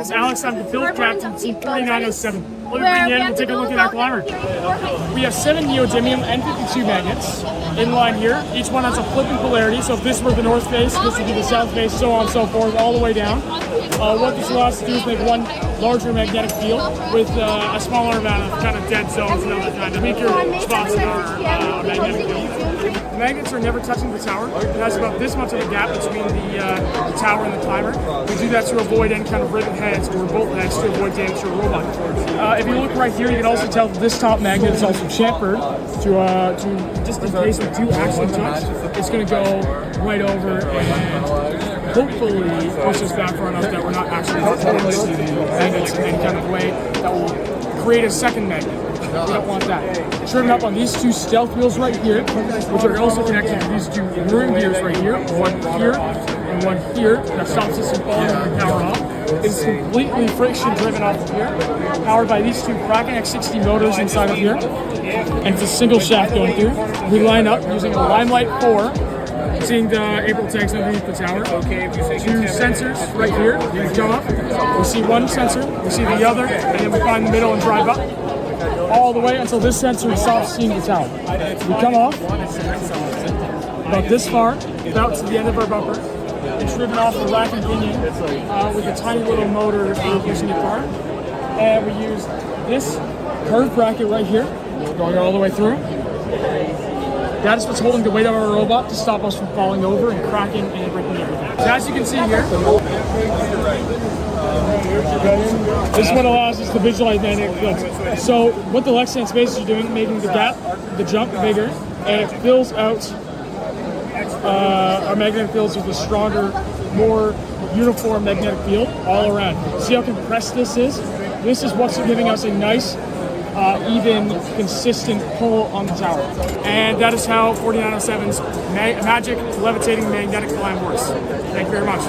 is Alex. I'm the field captain, team 4907. Let me bring you in and take a look at our climber. We have 7 neodymium N52 magnets in line here. Each one has a flipping polarity, so if this were the north face, this would be the south face, so on and so forth, all the way down. What this allows us to do is make one larger magnetic field with a smaller amount of kind of dead zones and other kind of weaker spots in our magnetic field. The magnets are never touching the tower. It has about this much of a gap between the tower and the climber. We do that to avoid any kind of rivet heads or bolt heads to avoid damage to a robot. If you look right here, you can also tell that this top magnet is also chamfered to just in case we do actually touch, it's going to go right over and hopefully push us back far enough that we're not actually touching the magnets in any kind of way that will create a second magnet. We don't want that. Trim up on these 2 stealth wheels right here, which are also connected to these 2 rear gears right here, one here and one here, that stops us from falling on the power off. It's completely friction driven off of here, powered by these 2 Kraken X60 motors inside of here, and it's a single shaft going through. We line up using a Limelight 4, seeing the April tanks underneath the tower. 2 sensors right here, these go up. We see one sensor, we see the other, and then we find the middle and drive up all the way until this sensor stops seeing the tower. We come off about this far, about to the end of our bumper. It's driven off the rack and pinion with a tiny little motor pushing it apart. And we use this curved bracket right here, going all the way through. That is what's holding the weight of our robot to stop us from falling over and cracking and breaking everything. So as you can see here, this is what allows us to visualize magnetic fields. So what the Lexan Space is doing, making the gap, the jump bigger, and it fills out our magnetic fields with a stronger, more uniform magnetic field all around. See how compressed this is? This is what's giving us a nice, even, consistent pull on the tower. And that is how 4907's magic levitating magnetic climb works. Thank you very much.